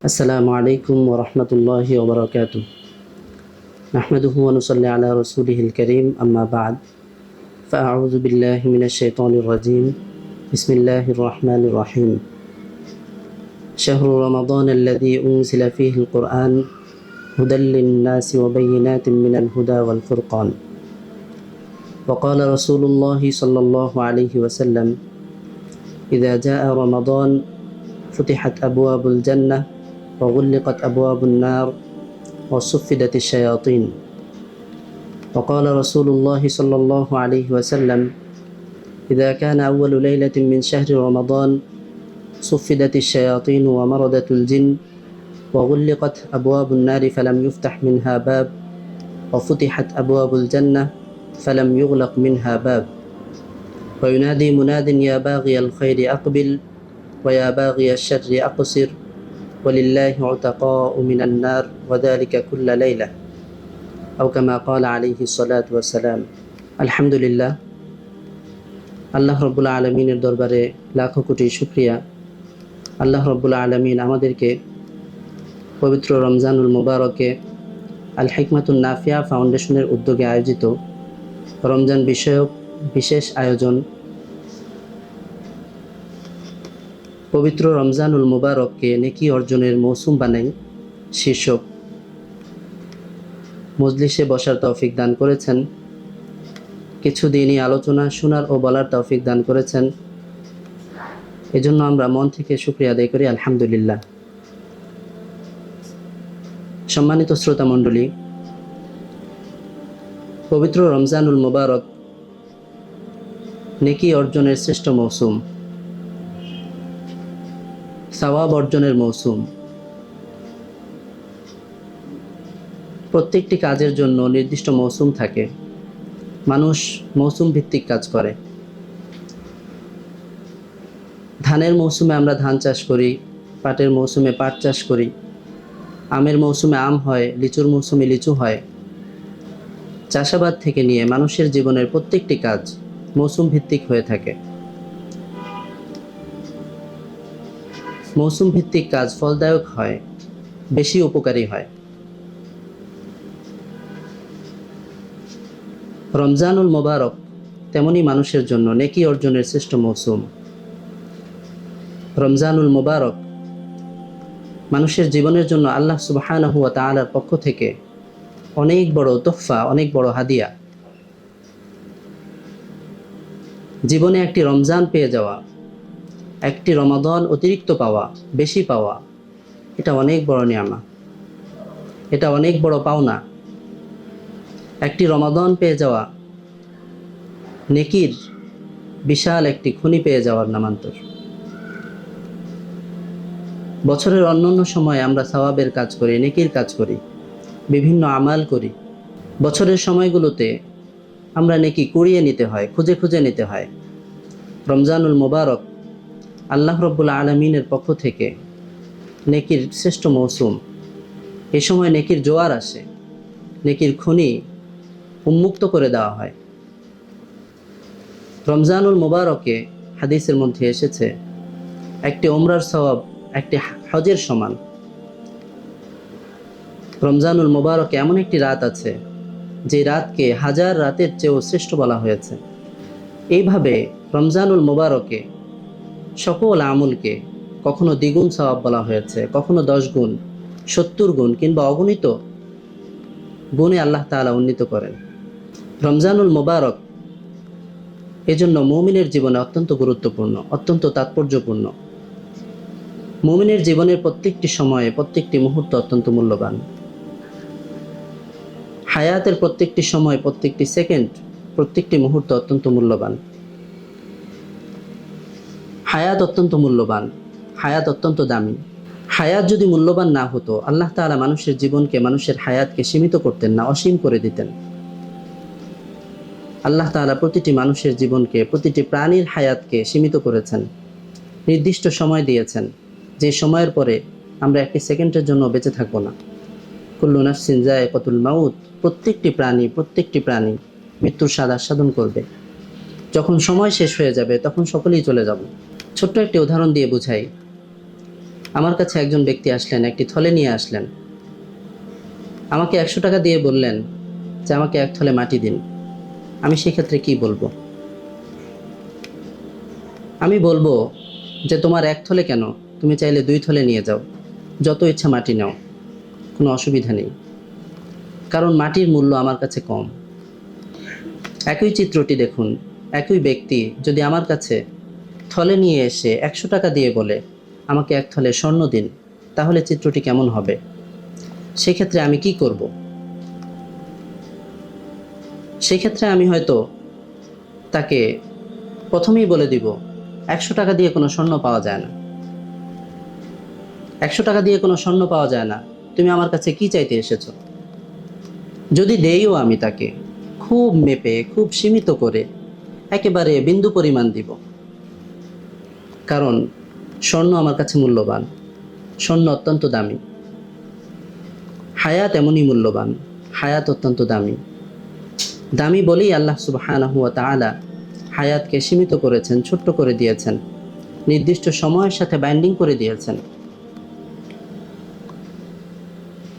السلام عليكم ورحمة الله وبركاته. نحمده ونصلي على رسوله الكريم، أما بعد، فأعوذ بالله من الشيطان الرجيم. بسم الله الرحمن الرحيم. شهر رمضان الذي أنزل فيه القرآن هدى للناس وبينات من الهدى والفرقان. وقال رسول الله صلى الله عليه وسلم: إذا جاء رمضان فتحت أبواب الجنة وغلقت أبواب النار وصفدت الشياطين. وقال رسول الله صلى الله عليه وسلم: إذا كان أول ليلة من شهر رمضان صفدت الشياطين ومردت الجن وغلقت أبواب النار فلم يفتح منها باب وفتحت أبواب الجنة فلم يغلق منها باب. وينادي مناد: يا باغي الخير أقبل ويا باغي الشر أقصر ولله عتقاء من النار وذلك كل ليلة، أو كما قال عليه الصلاة والسلام. আলহামদুলিল্লাহ, আল্লাহ রব্বুল আলমিনের দরবারে লাখো কোটি শুকরিয়া। আল্লাহ রব্বুল আলমিন আমাদেরকে পবিত্র রমজানুল মুবারকে আল হিকমাতুন নাফিয়া ফাউন্ডেশনের উদ্যোগে আয়োজিত রমজান বিষয়ক বিশেষ আয়োজন পবিত্র রমজানুল মুবারককে নেকি অর্জনের মৌসুম বানাই শীর্ষক মজলিসে বসার তৌফিক দান করেছেন। কিছু দিনই আলোচনা শোনার ও বলার তৌফিক দান করেছেন। এজন্য আমরা মন থেকে শুকরিয়া আদায় করি, আলহামদুলিল্লাহ। সম্মানিত শ্রোতা মণ্ডলী, পবিত্র রমজানুল মুবারক নেকি অর্জনের শ্রেষ্ঠ মৌসুম, সওয়াব অর্জনের মৌসুম। প্রত্যেকটি কাজের জন্য নির্দিষ্ট মৌসুম থাকে। মানুষ মৌসুম ভিত্তিক কাজ করে। ধানের মৌসুমে আমরা ধান চাষ করি, পাটের মৌসুমে পাট চাষ করি, আমের মৌসুমে আম হয়, লিচুর মৌসুমে লিচু হয়। চাষাবাদ থেকে নিয়ে মানুষের জীবনের প্রত্যেকটি কাজ মৌসুম ভিত্তিক হয়ে থাকে। মৌসুম ভিত্তিক কাজ ফলদায়ক হয়, বেশি উপকারী হয়। রমজানুল মুবারক তেমনি মানুষের জন্য নেকি অর্জনের শ্রেষ্ঠ মৌসুম। রমজানুল মুবারক মানুষের জীবনের জন্য আল্লাহ সুবহানাহু ওয়া তাআলার পক্ষ থেকে অনেক বড় তোহফা, অনেক বড় হাদিয়া। জীবনে একটি রমজান পেয়ে যাওয়া, একটি রমাদান অতিরিক্ত পাওয়া, বেশি পাওয়া, এটা অনেক বড় নিয়ামত, এটা অনেক বড় পাওনা। একটি রমাদান পেয়ে যাওয়া নেকির বিশাল একটি খনি পেয়ে যাওয়ার নামান্তর। বছরের অন্যান্য সময় আমরা সওয়াবের কাজ করি, নেকির কাজ করি, বিভিন্ন আমাল করি। বছরের সময়গুলোতে আমরা নেকি কুড়িয়ে নিতে হয়, খুঁজে খুঁজে নিতে হয়। রমজানুল মুবারক আল্লাহ রব্বুল আলমিনের পক্ষ থেকে নেকির শ্রেষ্ঠ মৌসুম। এই সময় নেকির জোয়ার আসে, নেকির খনি উন্মুক্ত করে দেওয়া হয়। রমজানুল মুবারকে হাদিসের মধ্যে এসেছে, একটি ওমরার সওয়াব একটি হজের সমান। রমজানুল মুবারকে এমন একটি রাত আছে যে রাতকে হাজার রাতের চেয়েও শ্রেষ্ঠ বলা হয়েছে। এইভাবে রমজানুল মুবারকে সকল আমলকে কখনো দ্বিগুণ সওয়াব বলা হয়েছে, কখনো 10 গুণ, 70 গুণ কিংবা অগণিত গুণে আল্লাহ তাআলা উন্নীত করেন। রমজানুল মুবারক এজন্য মুমিনের জীবনে অত্যন্ত গুরুত্বপূর্ণ, অত্যন্ত তাৎপর্যপূর্ণ। মুমিনের জীবনের প্রত্যেকটি সময়ে, প্রত্যেকটি মুহূর্ত অত্যন্ত মূল্যবান। হায়াতের প্রত্যেকটি সময়, প্রত্যেকটি সেকেন্ড, প্রত্যেকটি মুহূর্ত অত্যন্ত মূল্যবান। হায়াত অত্যন্ত মূল্যবান, হায়াত অত্যন্ত দামি। হায়াত যদি মূল্যবান না হতো, আল্লাহ তাআলা মানুষের জীবনকে, মানুষের হায়াতকে সীমিত করতেন না, অসীম করে দিতেন। আল্লাহ তাআলা প্রতিটি মানুষের জীবনকে, প্রতিটি প্রাণীর হায়াতকে সীমিত করেছেন, নির্দিষ্ট সময় দিয়েছেন, যে সময়ের পরে আমরা একটি সেকেন্ডের জন্য বেঁচে থাকবো না। কুল্লু নাফসিন যায়িকাতুল মাউত, প্রত্যেকটি প্রাণী মৃত্যুর স্বাদ আস্বাদন করবে। যখন সময় শেষ হয়ে যাবে তখন সকলেই চলে যাব। ছোট্ট একটি উদাহরণ দিয়ে বুঝাই। আমার কাছে একজন ব্যক্তি আসলেন, একটি থলে নিয়ে আসলেন, আমাকে 100 টাকা দিয়ে বললেন যে আমাকে 1 থলে মাটি দিন। আমি সেক্ষেত্রে কি বলবো? আমি বলবো যে তোমার 1 থলে কেন, তুমি চাইলে 2 থলে নিয়ে যাও, যত ইচ্ছা মাটি নাও, কোনো অসুবিধা নেই, কারণ মাটির মূল্য আমার কাছে কম। একই চিত্রটি দেখুন, একই ব্যক্তি যদি আমার কাছে থলে নিয়ে এসে 100 টাকা দিয়ে বলে আমাকে 1 থলে স্বর্ণ দিন, তাহলে চিত্রটি কেমন হবে? সেক্ষেত্রে আমি কি করব? সেক্ষেত্রে আমি হয়তো তাকে প্রথমেই বলে দিব 100 টাকা দিয়ে কোনো স্বর্ণ পাওয়া যায় না, 100 টাকা দিয়ে কোনো স্বর্ণ পাওয়া যায় না, তুমি আমার কাছে কি চাইতে এসেছো? যদি দেইও আমি তাকে খুব মেপে, খুব সীমিত করে, একেবারে বিন্দু পরিমাণ দিব, কারণ স্বর্ণ আমার কাছে মূল্যবান, স্বর্ণ অত্যন্ত দামি, হায়াত এমনই মূল্যবান, হায়াত অত্যন্ত দামি। দামি বলেই আল্লাহ সুবহানাহু ওয়া তাআলা হায়াতকে সীমিত করেছেন, ছোট্ট করে দিয়েছেন, নির্দিষ্ট সময়ের সাথে বাইন্ডিং করে দিয়েছেন।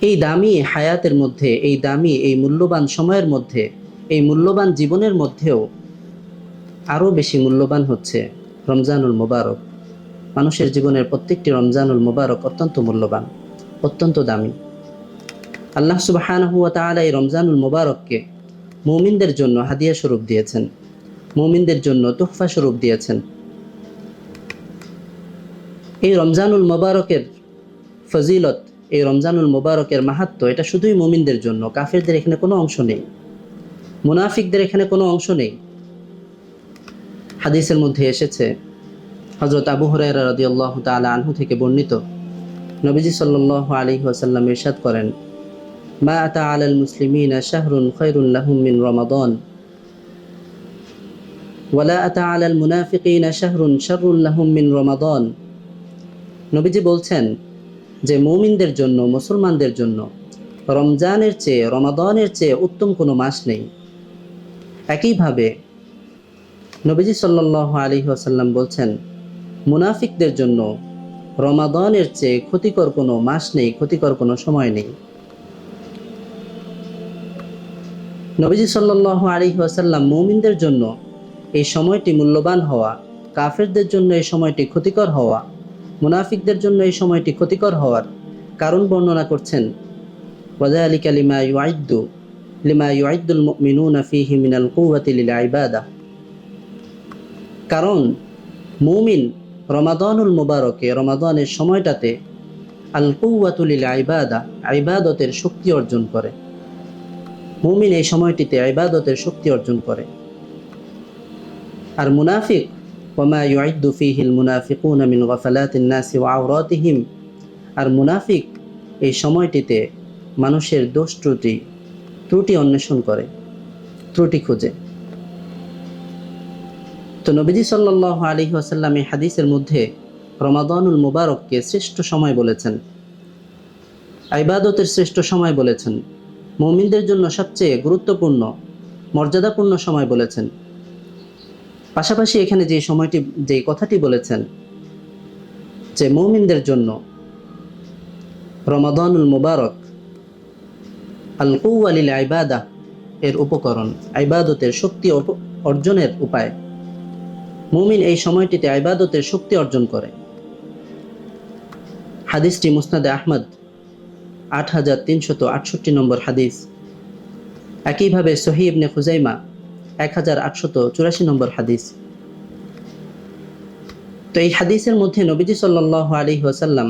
এই দামি হায়াতের মধ্যে, এই দামি, এই মূল্যবান সময়ের মধ্যে, এই মূল্যবান জীবনের মধ্যেও আরও বেশি মূল্যবান হচ্ছে রমজানুল মুবারক। মানুষের জীবনের প্রত্যেকটি রমজানুল মুবারক অত্যন্ত মূল্যবান, অত্যন্ত দামি। আল্লাহ সুবহানাহু ওয়া তাআলা এই রমজানুল মুবারককে মুমিনদের জন্য হাদিয়া স্বরূপ দিয়েছেন, মুমিনদের জন্য তোহফা স্বরূপ দিয়েছেন। এই রমজানুল মুবারকের ফজিলত, এই রমজানুল মুবারকের মাহাত্ম্য, এটা শুধুই মুমিনদের জন্য, কাফেরদের এখানে কোনো অংশ নেই, মুনাফিকদের এখানে কোনো অংশ নেই। হাদিসের মধ্যে এসেছে, হযরত আবু হুরায়রা রাদিয়াল্লাহু তাআলা আনহু থেকে বর্ণিত, নবীজি সাল্লাল্লাহু আলাইহি ওয়াসাল্লাম ইরশাদ করেন, মা আতা আলাল মুসলিমিনা শাহরুন খায়রুন লাহুম মিন রমাদান ওয়ালা আতা আলাল মুনাফিকিনা শাহরুন শাররুন লাহুম মিন রমাদান। নবীজি বলছেন যে মুমিনদের জন্য, মুসলমানদের জন্য রমজানের চেয়ে, রমাদানের চেয়ে উত্তম কোনো মাস নেই। একইভাবে নবীজি সাল্লাল্লাহু আলাইহি ওয়াসাল্লাম বলছেন, মুনাফিকদের জন্য রমাদানের চেয়ে ক্ষতিকর কোনো মাস নেই, ক্ষতিকর কোনো সময় নেই। নবীজি সাল্লাল্লাহু আলাইহি ওয়াসাল্লাম মুমিনদের জন্য এই সময়টি মূল্যবান হওয়া, কাফেরদের জন্য এই সময়টি ক্ষতিকর হওয়া, মুনাফিকদের জন্য এই সময়টি ক্ষতিকর হওয়ার কারণ বর্ণনা করছেন, ওয়াযালিকা লিমা ইউআইদ্দুল মুমিনুনা ফীহি মিনাল কুওয়াতি লিল ইবাদাহ। কারণ মুমিন রমাদানুল মুবারকে, রমাদানের সময়টাতে আল কুওয়াতু লিল ইবাদাহ, ইবাদতের শক্তি অর্জন করে। মুমিন এই সময়টিতে ইবাদতের শক্তি অর্জন করে। আর মুনাফিক, ওয়ামা ইউআইদ্দু ফীহিল মুনাফিকুনা মিন গাফালাতিন নাসি ওয়া আওরাতিহিম, আর মুনাফিক এই সময়টিতে মানুষের দোষ ত্রুটি অন্বেষণ করে, ত্রুটি খুঁজে। তো নবীজি সাল্লাল্লাহু আলাইহি ওয়াসাল্লাম এই হাদিসের মধ্যে রমাদানুল মুবারককে শ্রেষ্ঠ সময় বলেছেন, ইবাদতের শ্রেষ্ঠ সময় বলেছেন, মুমিনদের জন্য সবচেয়ে গুরুত্বপূর্ণ, মর্যাদাপূর্ণ সময় বলেছেন। পাশাপাশি এখানে যে কথাটি বলেছেন যে মুমিনদের জন্য রমাদানুল মুবারক আল কুওয়া লিল ইবাদাহ এর উপকরণ, ইবাদতের শক্তি অর্জনের উপায়। মুমিন এই সময়টিতে ইবাদতের শক্তি অর্জন করে। হাদিসটি মুসনাদে আহমদ 8368 নম্বর হাদিস। একইভাবে সহিহ ইবনে খুজাইমা 1884 নম্বর হাদিস। তো এই হাদিসের মধ্যে নবীজি সাল্লাল্লাহু আলাইহি ওয়াসাল্লাম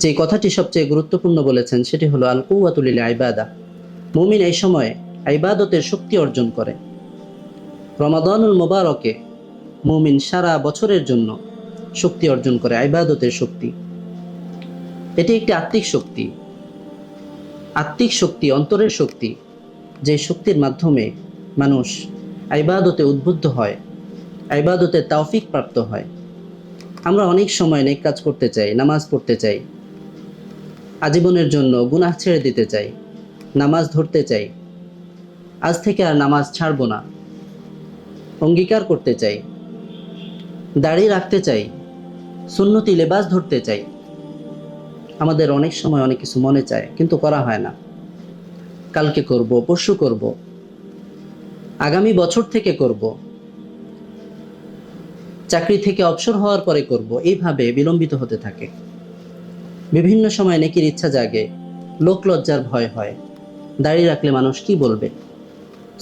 যে কথাটি সবচেয়ে গুরুত্বপূর্ণ বলেছেন সেটি হলো আল কুওয়াতু লিল ইবাদাহ। মুমিন এই সময় ইবাদতের শক্তি অর্জন করে। রমাদানুল মুবারকে মুমিন সারা বছরের জন্য শক্তি অর্জন করে, ইবাদতের শক্তি। এটি একটি আত্মিক শক্তি, অন্তরের শক্তি, যে শক্তির মাধ্যমে মানুষ ইবাদতে উদ্বুদ্ধ হয়, ইবাদতে তৌফিক প্রাপ্ত হয়। আমরা অনেক সময় নেক কাজ করতে চাই, নামাজ পড়তে চাই, আজীবনের জন্য গুনাহ ছেড়ে দিতে চাই, নামাজ ধরতে চাই, আজ থেকে আর নামাজ ছাড়বো না, অঙ্গীকার করতে চাই, দাড়ি রাখতে চাই, সুন্নতি লেবাস ধরতে চাই, আমাদের অনেক সময় অনেক কিছু মনে চায় কিন্তু করা হয় না। কালকে করব, পরশু করব, আগামী বছর থেকে করব, চাকরি থেকে অবসর হওয়ার পরে করব, এইভাবে বিলম্বিত হতে থাকে। বিভিন্ন সময় নেকির ইচ্ছা জাগে, লোক লজ্জার ভয় হয়, দাড়ি রাখলে মানুষ কি বলবে,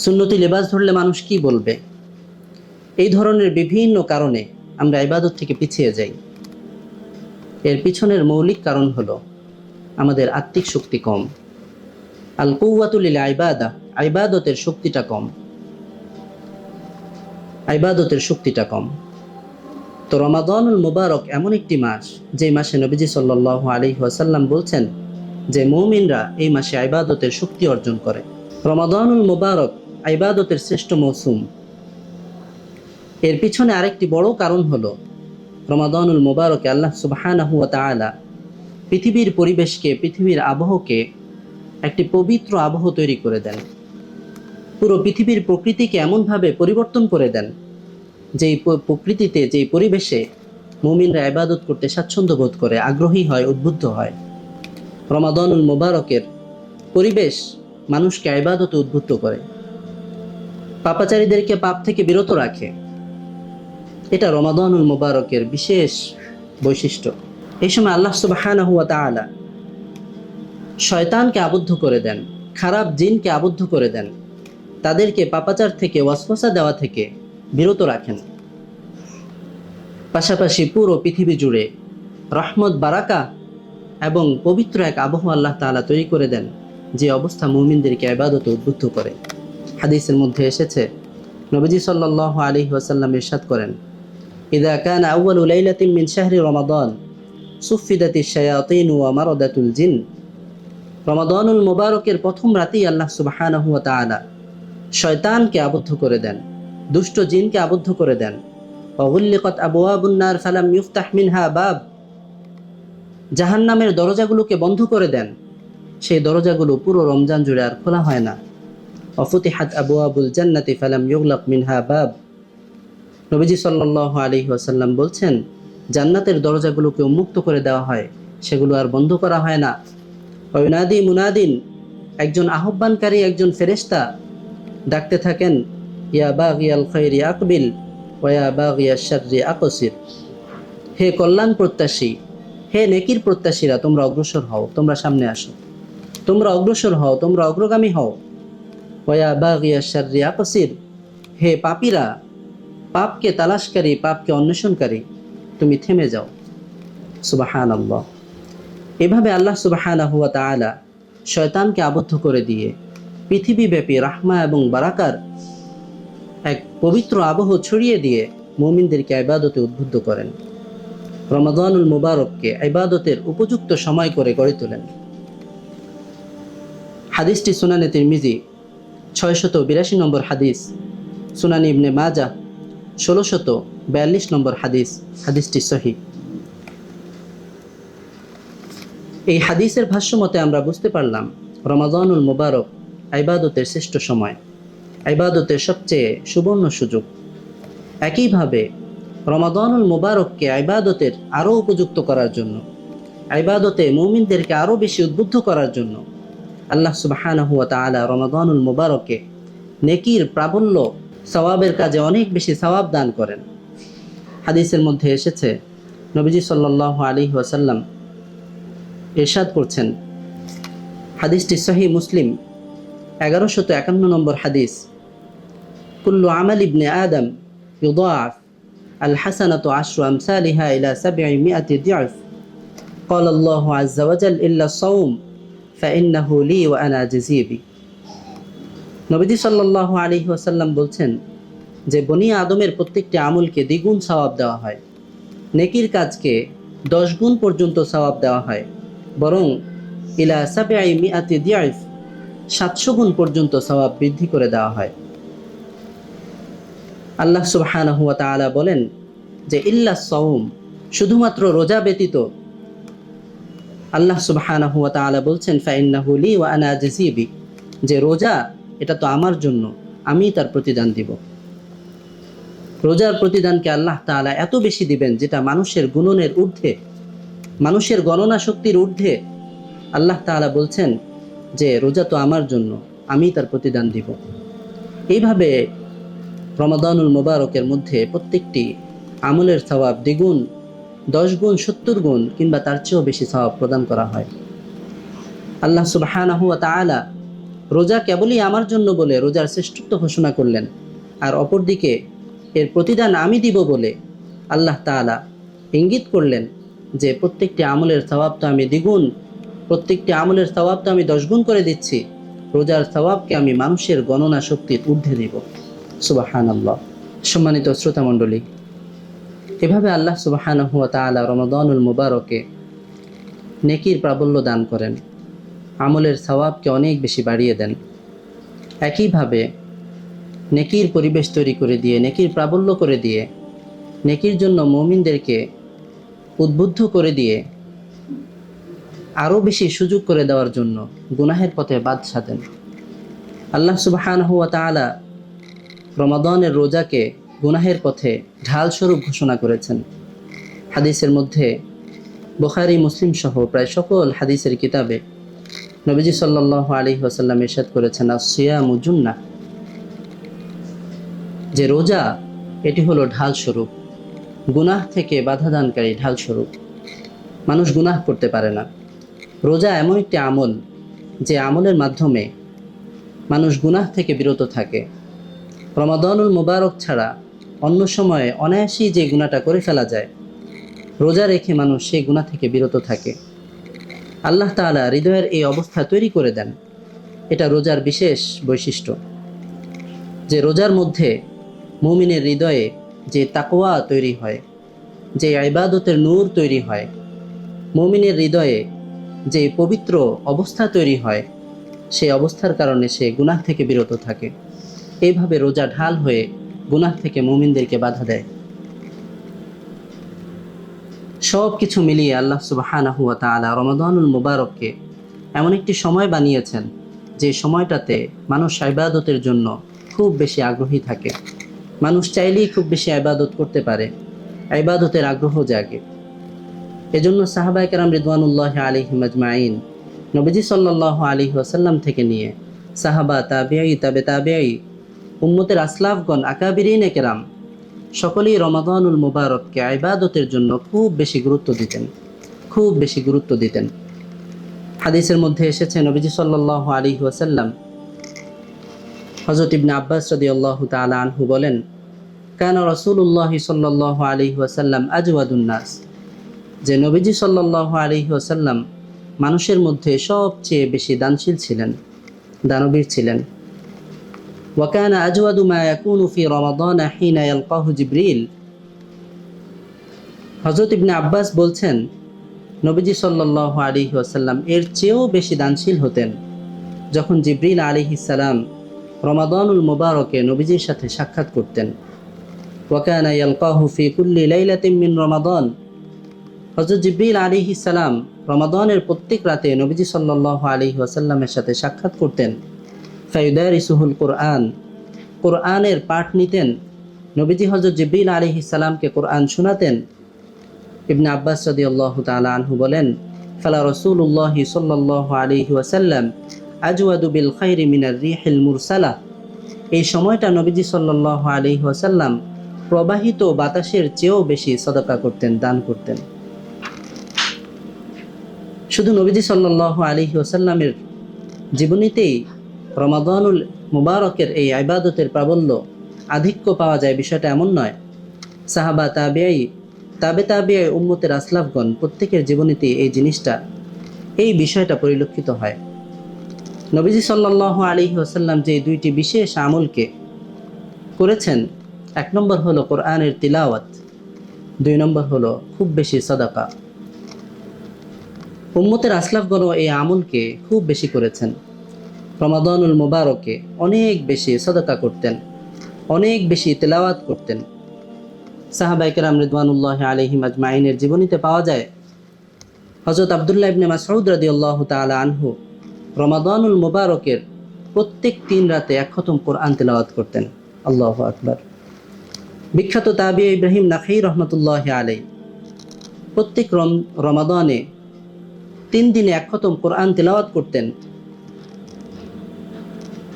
সুন্নতি লেবাস ধরলে মানুষ কি বলবে, এই ধরনের বিভিন্ন কারণে আমরা ইবাদত থেকে পিছিয়ে যাই। এর পিছনের মৌলিক কারণ হলো আমাদের আত্মিক শক্তি কম। আল কুওয়াতুল লিল ইবাদা, ইবাদতের শক্তিটা কম, ইবাদতের শক্তিটা কম। তো রমাদানুল মুবারক এমন একটি মাস, যে মাসে নবীজি সাল্লাল্লাহু আলাইহি ওয়াসাল্লাম বলছেন যে মুমিনরা এই মাসে ইবাদতের শক্তি অর্জন করে। রমাদানুল মুবারক ইবাদতের শ্রেষ্ঠ মৌসুম। এর পিছনে আরেকটি বড় কারণ হলো রমাদানুল মুবারকে আল্লাহ সুবহানাহু ওয়া তাআলা পৃথিবীর পরিবেশকে, পৃথিবীর আবহকে একটি পবিত্র আবহ তৈরি করে দেন। পুরো পৃথিবীর প্রকৃতিকে এমনভাবে পরিবর্তন করে দেন যেই প্রকৃতিতে, যেই পরিবেশে মুমিনরা ইবাদত করতে স্বাচ্ছন্দ্য বোধ করে, আগ্রহী হয়, উদ্বুদ্ধ হয়। রমাদানুল মুবারকের পরিবেশ মানুষকে ইবাদতে উদ্বুদ্ধ করে, পাপাচারীদেরকে পাপ থেকে বিরত রাখে। এটা রমাদানুল মুবারকের বিশেষ বৈশিষ্ট্য। এই সময় আল্লাহ সুবহানাহু ওয়া তাআলা শয়তানকে আবদ্ধ করে দেন, খারাপ জিনকে আবদ্ধ করে দেন, তাদেরকে পাপাচার থেকে, ওয়াসওয়াসা দেওয়া থেকে বিরত রাখেন। পাশাপাশি পুরো পৃথিবী জুড়ে রহমত, বারাকা এবং পবিত্র এক আবহ আল্লাহ তাআলা তৈরি করে দেন, যে অবস্থা মুমিনদেরকে ইবাদতে উদ্বুদ্ধ করে। হাদিসের মধ্যে এসেছে, নবীজি সাল্লাল্লাহু আলাইহি ওয়াসাল্লাম ইরশাদ করেন, ইযা কানা আউয়ালু লাইলাতিন মিন শাহরি রমাদান সুফিদাতিশ শায়াতিন ওয়া মারাদাতুল জিন। রমাদানুল মুবারকের প্রথম রাতেই আল্লাহ সুবহানাহু ওয়া তাআলা শয়তানকে আবদ্ধ করে দেন, দুষ্ট জিনকে আবদ্ধ করে দেন। ওয়াগুল্লিকাত আবওয়াবুন নার ফালাম ইফতাহ মিনহা বাব। জাহান্নামের দরজাগুলোকে বন্ধ করে দেন, সেই দরজাগুলো পুরো রমজান জুড়ে আর খোলা হয় না। ওয়াফুতিহাত আবওয়াবুল জান্নাতি ফালাম ইউগলাক মিনহা বাব। নবীজি সাল্লাল্লাহু আলাইহি ওয়াসাল্লাম বলছেন, জান্নাতের দরজাগুলোকে উন্মুক্ত করে দেওয়া হয়, সেগুলো আর বন্ধ করা হয় না। ওয়ায়ুনাদি মুনাদিন, একজন আহ্বানকারী, একজন ফেরেশতা ডাকতে থাকেন, ইয়া বাগিয়াল খায়রি আকবিল ওয়া ইয়া বাগিয়াশ শাররি আকসির। হে কল্যাণ প্রত্যাশী, হে নেকির প্রত্যাশীরা, তোমরা অগ্রসর হও, তোমরা সামনে আসো, তোমরা অগ্রসর হও, তোমরা অগ্রগামী হও। ওয়া ইয়া বাগিয়াশ শাররি আকসির, হে পাপীরা, পাপকে তালাশকারী, পাপকে অন্বেষণকারী, তুমি থেমে যাও। সুবহানাল্লাহ। এভাবে আল্লাহ সুবহানাহু ওয়া তাআলা শয়তানকে আবদ্ধ করে দিয়ে পৃথিবীব্যাপী রাহমা এবং বারাকার এক পবিত্র আবহ ছড়িয়ে দিয়ে মুমিনদেরকে ইবাদতে উদ্বুদ্ধ করেন। রমাদানুল মুবারককে ইবাদতের উপযুক্ত সময় করে গড়ে তোলেন। হাদিসটি সুনানে তিরমিজি 682 নম্বর হাদিস, সুনান ইবনে মাজাহ 1642 নম্বর হাদিস, হাদিসটি সহিহ। এই হাদিসের ভাষ্যমতে আমরা বুঝতে পারলাম রমাদানুল মুবারক ইবাদতের শ্রেষ্ঠ সময়, ইবাদতের সবচেয়ে সুবর্ণ সুযোগ। একইভাবে রমাদানুল মুবারককে ইবাদতের আরও উপযুক্ত করার জন্য, ইবাদতে মুমিনদেরকে আরও বেশি উদ্বুদ্ধ করার জন্য আল্লাহ সুবহানাহু ওয়া তাআলা রমাদানুল মুবারকে নেকির প্রাবল্য, সওয়াবের কাজে অনেক বেশি সওয়াব দান করেন। হাদিসের মধ্যে এসেছে, নবীজি সাল্লাল্লাহু আলাইহি ওয়াসাল্লাম ইরশাদ করছেন, হাদিসটি সহিহ মুসলিম 1151 নম্বর হাদিস, কুল্লু আমাল ইবনে আদম ইউদাআফ আল হাসানাতু আশরু আমসালিহা ইলা 700 দি'ফ قال الله عز وجل إلا الصوم فإنه لي وأنا أجزي به। নবীজি সাল্লাল্লাহু আলাইহি ওয়াসাল্লাম বলছেন যে বনি আদমের প্রত্যেকটি আমলকে দ্বিগুণ সওয়াব দেওয়া হয়, নেকির কাজকে 10 গুণ পর্যন্ত সওয়াব দেওয়া হয়, বরং ইলা 700 দি'ফ 700 গুণ পর্যন্ত সওয়াব বৃদ্ধি করে দেওয়া হয়। আল্লাহ সুবহানাহু ওয়া তাআলা বলেন যে ইল্লা সাওম, শুধুমাত্র রোজা ব্যতীত। আল্লাহ সুবহানাহু ওয়া তাআলা বলছেন ফাইন্নাহু লি ওয়া আনা আজজি বি, যে রোজা এটা তো আমার জন্য, আমি তার প্রতিদান দিব। রোজার প্রতিদানকে আল্লাহ তাআলা এত বেশি দিবেন যেটা মানুষের গুণনের ঊর্ধ্বে, মানুষের গণনা শক্তির ঊর্ধ্বে। আল্লাহ তাআলা বলছেন যে রোজা তো আমার জন্য, আমি তার প্রতিদান দিব। এইভাবে রমাদানুল মুবারকের মধ্যে প্রত্যেকটি আমলের সওয়াব দ্বিগুণ, 10 গুণ, 70 গুণ কিংবা তার চেয়েও বেশি সওয়াব প্রদান করা হয়। আল্লাহ সুবহানাহু ওয়া তাআলা রোজা কেবলই আমার জন্য বলে রোজার শ্রেষ্ঠত্ব ঘোষণা করলেন, আর অপরদিকে এর প্রতিদান আমি দিব বলে আল্লাহ তাআলা ইঙ্গিত করলেন যে প্রত্যেকটি আমলের সওয়াব তো আমি দ্বিগুণ, প্রত্যেকটি আমলের সওয়াব তো আমি 10 গুণ করে দিচ্ছি, রোজার সওয়াবকে আমি মানুষের গণনা শক্তির ঊর্ধ্বে দিব। সুবহানাল্লাহ। সম্মানিত শ্রোতা মণ্ডলী, এভাবে আল্লাহ সুবহানাহু ওয়া তাআলা রমাদানুল মুবারকে নেকির প্রাবল্য দান করেন, আমলের সওয়াবকে অনেক বেশি বাড়িয়ে দেন। একইভাবে নেকির পরিবেশ তৈরি করে দিয়ে, নেকির প্রাবল্য করে দিয়ে, নেকির জন্য মুমিনদেরকে উদ্বুদ্ধ করে দিয়ে আরও বেশি সুযোগ করে দেওয়ার জন্য গুনাহের পথে বাধা দেন। আল্লাহ সুবহানাহু ওয়া তাআলা রমাদানের রোজাকে গুনাহের পথে ঢাল স্বরূপ ঘোষণা করেছেন। হাদিসের মধ্যে বুখারী, মুসলিম সহ প্রায় সকল হাদিসের কিতাবে নবীজি সাল্লাল্লাহু আলাইহি ওয়াসাল্লাম ইরশাদ করেছেন, আস-সিয়ামু জুন্নাহ, যে রোজা এটি হলো ঢাল স্বরূপ, গুনাহ থেকে বাধা দানকারী ঢাল স্বরূপ। মানুষ গুনাহ করতে পারে না। রোজা এমন একটি আমল যে আমলের মাধ্যমে মানুষ গুনাহ থেকে বিরত থাকে। রমাদানুল মুবারক ছাড়া অন্য সময়ে অনায়াসেই যে গুনাহটা করে ফেলা যায়, রোজা রেখে মানুষ সেই গুনাহ থেকে বিরত থাকে। আল্লাহ তাআলা হৃদয়ের এই অবস্থা তৈরি করে দেন। এটা রোজার বিশেষ বৈশিষ্ট্য যে রোজার মধ্যে মুমিনের হৃদয়ে যে তাকওয়া তৈরি হয়, যে ইবাদতের নূর তৈরি হয়, মুমিনের হৃদয়ে যে পবিত্র অবস্থা তৈরি হয়, সেই অবস্থার কারণে সে গুনাহ থেকে বিরত থাকে। এইভাবে রোজা ঢাল হয়ে গুনাহ থেকে মুমিনদেরকে বাধা দেয়। সব কিছু মিলিয়ে আল্লাহ সুবহানাহু ওয়া তাআলা রমাদানুল মুবারককে এমন একটি সময় বানিয়েছেন যে সময়টাতে মানুষ ইবাদতের জন্য খুব বেশি আগ্রহী থাকে। মানুষ চাইলেই খুব বেশি ইবাদত করতে পারে, ইবাদতের আগ্রহ জাগে। এজন্য সাহাবায়ে কেরাম রিদওয়ানুল্লাহি আলাইহিম আজমাইন নবীজি সাল্লাল্লাহু আলাইহি ওয়াসাল্লাম থেকে নিয়ে সাহাবা, তাবিঈ, তাবে তাবিঈ, উম্মতের আসলাফগণ, আকাবিরিনে কেরাম সকলেই রমাদানুল মুবারককে ইবাদতের জন্য খুব বেশি গুরুত্ব দিতেন। হাদিসের মধ্যে এসেছে নবীজি সাল্লাল্লাহু আলাইহি ওয়াসাল্লাম হযরত ইবনে আব্বাস রাদিয়াল্লাহু তাআলা আনহু বলেন, কানা রাসূলুল্লাহ সাল্লাল্লাহু আলাইহি ওয়াসাল্লাম আজওয়াদুন নাস, যে নবীজি সাল্লাল্লাহু আলাইহি ওয়াসাল্লাম মানুষের মধ্যে সবচেয়ে বেশি দানশীল ছিলেন, দানবীর ছিলেন। ওয়া কানা আজওয়াদু মা ইয়াকুনু ফি রমাদান হিনা ইয়ালকাহু জিবরিল। হযরত ইবনে আব্বাস বলছেন, নবীজি সাল্লাল্লাহু আলাইহি ওয়াসাল্লাম এর চেয়েও বেশি দানশীল হতেন যখন জিবরিল আলাইহিস সালাম রমাদানুল মুবারকে নবীজির সাথে সাক্ষাৎ করতেন। ওয়া কানা ইয়ালকাহু ফি কুল্লি লাইলাতিন মিন রমাদান। হযরত জিবরিল আলাইহিস সালাম রমাদানের প্রত্যেক রাতে নবীজি সাল্লাল্লাহু আলাইহি ওয়াসাল্লামের সাথে সাক্ষাৎ করতেন। ফায়ুদারিসুহুল কুরআন, কুরআনের পাঠ নিতেন। নবীজি হযরত জিবরিল আলাইহিস সালামকে কুরআন শোনাতেন। ইবনে আব্বাস রাদিয়াল্লাহু তাআলা আনহু বলেন, ফালা রাসূলুল্লাহ সাল্লাল্লাহু আলাইহি ওয়াসাল্লাম আজওয়াদু বিল খায়রি মিনার রিহিল মুরসালা। এই সময়টা নবীজি সাল্লাল্লাহু আলাইহি ওয়াসাল্লাম প্রবাহিত বাতাসের চেয়েও বেশি সদকা করতেন, দান করতেন। শুধু নবীজি সাল্লাল্লাহু আলাইহি ওয়াসাল্লামের জীবনীতেই রমাদানুল মুবারকের এই ইবাদতের প্রাবল্য, আধিক্য পাওয়া যায় বিষয়টা এমন নয়। সাহাবা, তাবিঈ, তাবে তাবিঈ, উম্মতের আসলাফগণ প্রত্যেকের জীবনীতে এই জিনিসটা, এই বিষয়টা পরিলক্ষিত হয়। নবীজি সাল্লাল্লাহু আলাইহি ওয়াসাল্লাম যে দুইটি বিশেষ আমলকে করেছেন, 1 নম্বর হলো কোরআনের তিলাওয়াত, 2 নম্বর হলো খুব বেশি সাদাকা। উম্মতের আসলাফগণও এই আমলকে খুব বেশি করেছেন। রমাদানুল মুবারকে অনেক বেশি সাদাকা করতেন, অনেক বেশি তিলাওয়াত করতেন। সাহাবায়ে কেরাম রিদওয়ানুল্লাহি আলাইহিম আজমাইনের জীবনীতে পাওয়া যায়, হযরত আব্দুল্লাহ ইবনে মাসউদ রাদিয়াল্লাহু তাআলা আনহু রমাদানুল মুবারকের প্রত্যেক 3 রাতে 1 খতম কোরআন তিলাওয়াত করতেন। আল্লাহু আকবার। বিখ্যাত তাবি ইব্রাহিম নাখঈ রহমতুল্লাহ আলাই প্রত্যেক রমাদানে 3 দিনে 1 খতম কোরআন তেলাওয়াত করতেন।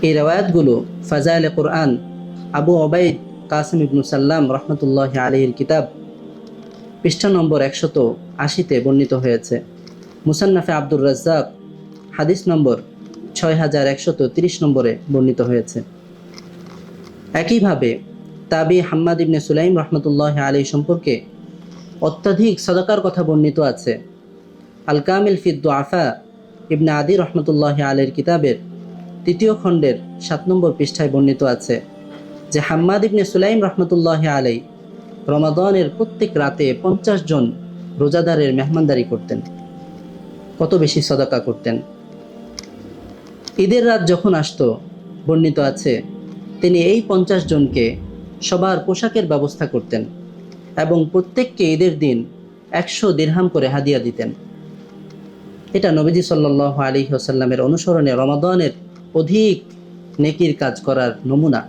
এই রওয়ায়াতগুলো ফাজাইলে কোরআন আবু ওবাইদ কাসিম ইবনু সাল্লাম রহমতুল্লাহ আলাইহির কিতাব পৃষ্ঠা নম্বর 180-তে বর্ণিত হয়েছে। মুসান্নাফে আব্দুর রাজ্জাক হাদিস নম্বর 6130 নম্বরে বর্ণিত হয়েছে। একইভাবে তাবি হাম্মাদ ইবনে সুলাইম রহমতুল্লাহ আলাইহি সম্পর্কে অত্যাধিক সাদাকার কথা বর্ণিত আছে। আল কামিল ফি দুআফা ইবনে আদি রহমতুল্লাহ আলাইহির কিতাবের 3য় খণ্ডের 7 নম্বর পৃষ্ঠায় বর্ণিত আছে যে হাম্মাদ ইবনে সুলাইম রহমতুল্লাহ আলাইহি রমাদানের প্রত্যেক রাতে 50 জন রোজাদারের মেহমানদারি করতেন। কত বেশি সাদাকা করতেন। ঈদের রাত যখন আসতো বর্ণিত আছে তিনি এই 50 জনকে সবার পোশাকের ব্যবস্থা করতেন এবং প্রত্যেককে ঈদের দিন 100 দিরহাম করে হাদিয়া দিতেন। এটা নবীজি সাল্লাল্লাহু আলাইহি ওয়াসাল্লামের অনুসরণে রমাদানের অধিক নেকির কাজ করার নমুনা।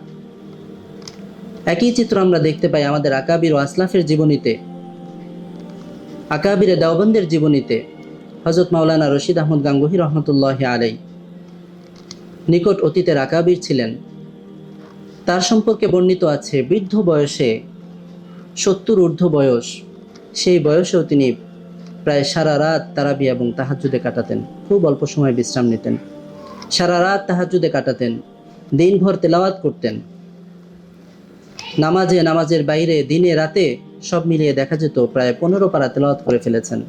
একই চিত্র আমরা দেখতে পাই আমাদের আকাবির ও আসলাফের জীবনীতে। আকাবিরে দেওবন্দের জীবনীতে হযরত মাওলানা রশিদ আহমদ গাঙ্গুহি রহমতুল্লাহ আলাইহি নিকট অতীতের আকাবির ছিলেন। তার সম্পর্কে বর্ণিত আছে বৃদ্ধ বয়সে 70 ঊর্ধ্ব বয়স, সেই বয়সেও তিনি প্রায় সারা রাত তারাবি এবং তাহাজ্জুদে কাটাতেন। খুব অল্প সময় বিশ্রাম নিতেন, সারা রাত তাহাজ্জুদে কাটাতেন, দিনভর তেলাওয়াত করতেন। নামাজের বাইরে দিনে রাতে সব মিলিয়ে দেখা যেত প্রায় 15 পারা তেলাওয়াত করে ফেলেছেন।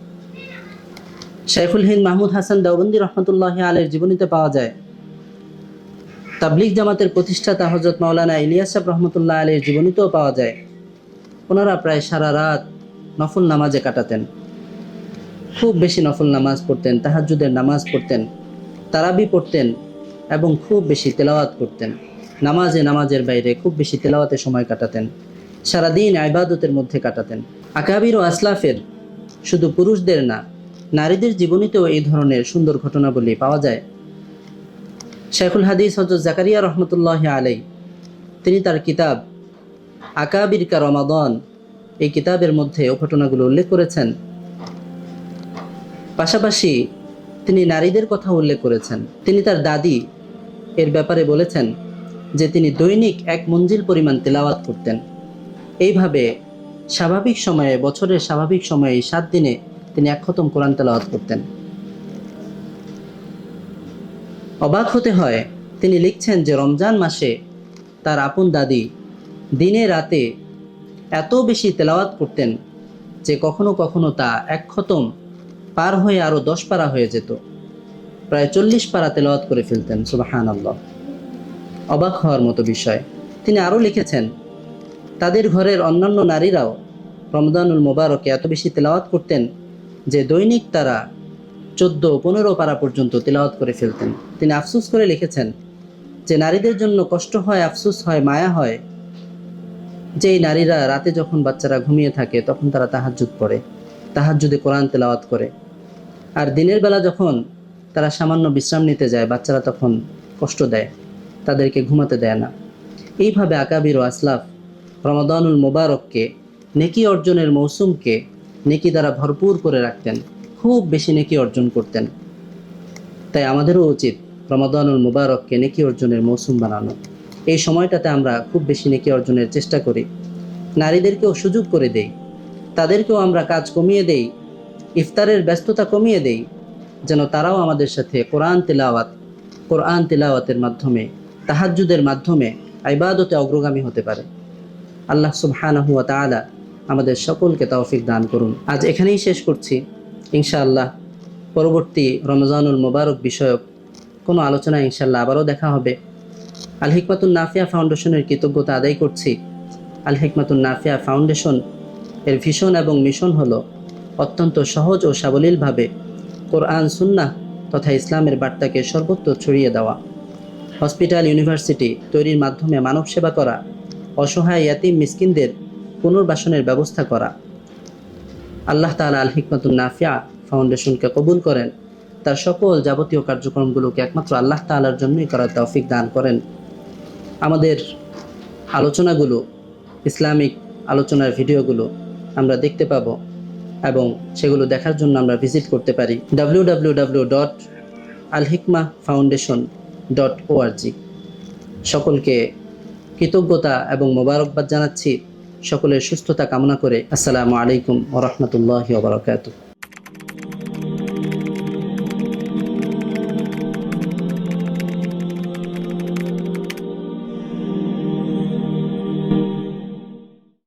শাইখুল হিন্দ মাহমুদ হাসান দেওবন্দি রহমতুল্লাহ আলাইহির জীবনীতে পাওয়া যায় তাবলিগ জামাতের প্রতিষ্ঠাতা হযরত মাওলানা ইলিয়াস সাহেব রহমতুল্লাহ আলাইহির জীবনীতেও পাওয়া যায় ওনারা প্রায় সারা রাত নফল নামাজে কাটাতেন। খুব বেশি নফল নামাজ পড়তেন, তাহাজ্জুদের নামাজ পড়তেন, তারাবি পড়তেন এবং খুব বেশি তেলাওয়াত করতেন। নামাজের বাইরে খুব বেশি তেলাওয়াতে সময় কাটাতেন, সারাদিন ইবাদতের মধ্যে কাটাতেন। আকাবির ও আসলাফের শুধু পুরুষদের না, নারীদের জীবনীতেও এই ধরনের সুন্দর ঘটনাবলী পাওয়া যায়। শাইখুল হাদিস হযরত জাকারিয়া রহমতুল্লাহ আলাইহি তিনি তার কিতাব আকাবির কা রমাদান এই কিতাবের মধ্যে এই ঘটনাগুলো উল্লেখ করেছেন। পাশাপাশি তিনি নারীদের কথা উল্লেখ করেছেন। তিনি তার দাদি এর ব্যাপারে বলেছেন যে তিনি দৈনিক 1 মঞ্জিল পরিমাণ তেলাওয়াত করতেন। এইভাবে স্বাভাবিক সময়ে, বছরের স্বাভাবিক সময়ে 7 দিনে তিনি 1 খতম কোরআন তেলাওয়াত করতেন। অবাক হতে হয়, তিনি লিখছেন যে রমজান মাসে তার আপন দাদি দিনে রাতে এত বেশি তেলাওয়াত করতেন যে কখনো কখনো তা 1 খতম পার হয়ে আরও 10 পারা হয়ে যেত, প্রায় 40 পারা তেলাওয়াত করে ফেলতেন। সুবহানাল্লাহ, অবাক হওয়ার মতো বিষয়। তিনি আরও লিখেছেন তাদের ঘরের অন্যান্য নারীরাও রমজানুল মোবারকে এত বেশি তেলাওয়াত করতেন যে দৈনিক তারা 14-15 পারা পর্যন্ত তেলাওয়াত করে ফেলতেন। তিনি আফসোস করে লিখেছেন যে নারীদের জন্য কষ্ট হয়, আফসোস হয়, মায়া হয় যে এই নারীরা রাতে যখন বাচ্চারা ঘুমিয়ে থাকে তখন তারা তাহাজ্জুদ পড়ে, তাহাজ্জুদে কোরআন তেলাওয়াত করে, আর দিনের বেলা যখন তারা সামান্য বিশ্রাম নিতে যায় বাচ্চারা তখন কষ্ট দেয়, তাদেরকে ঘুমাতে দেয় না। এইভাবে আকাবির ও আসলাফ রমাদানুল মোবারককে, নেকি অর্জনের মৌসুমকে নেকি দ্বারা ভরপুর করে রাখতেন, খুব বেশি নেকি অর্জন করতেন। তাই আমাদেরও উচিত রমাদানুল মোবারককে নেকি অর্জনের মৌসুম বানানো। এই সময়টাতে আমরা খুব বেশি নেকি অর্জনের চেষ্টা করি, নারীদেরকেও সুযোগ করে দেই, তাদেরকেও আমরা কাজ কমিয়ে দেই, ইফতারের ব্যস্ততা কমিয়ে দেই, যেন তারাও আমাদের সাথে কোরআন তিলাওয়াতের মাধ্যমে, তাহাজ্জুদের মাধ্যমে ইবাদতে অগ্রগামী হতে পারে। আল্লাহ সুবহানাহু ওয়া তাআলা আমাদের সকলকে তৌফিক দান করুন। আজ এখানেই শেষ করছি। ইনশাআল্লাহ পরবর্তী রমজানুল মোবারক বিষয়ক কোনো আলোচনা ইনশাআল্লাহ আবারও দেখা হবে। আল হিকমাতুন নাফিয়া ফাউন্ডেশনের কৃতজ্ঞতা আদায় করছি। আল হিকমাতুন নাফিয়া ফাউন্ডেশন এর ভিশন এবং মিশন হলো অত্যন্ত সহজ ও সাবলীলভাবে কোরআন, সুন্নাহ তথা ইসলামের বার্তাকে সর্বত্র ছড়িয়ে দেওয়া, হসপিটাল, ইউনিভার্সিটি তৈরির মাধ্যমে মানব সেবা করা, অসহায় ইয়াতিম মিসকিনদের পুনর্বাসনের ব্যবস্থা করা। আল্লাহ তাআলা আল হিকমাতুন নাফিয়া ফাউন্ডেশনকে কবুল করেন, তার সকল যাবতীয় কার্যক্রমগুলোকে একমাত্র আল্লাহ তাআলার জন্যই করার তৌফিক দান করেন। আমাদের আলোচনাগুলো ইসলামিক আলোচনার ভিডিওগুলো আমরা দেখতে পাবো এবং সেগুলো দেখার জন্য আমরা ভিজিট করতে পারি www.alhikmahfoundation.org। সকলকে কৃতজ্ঞতা এবং মোবারকবাদ জানাচ্ছি, সকলের সুস্থতা কামনা করে। আসসালামু আলাইকুম ওয়া রাহমাতুল্লাহি ওয়া বারাকাতুহু।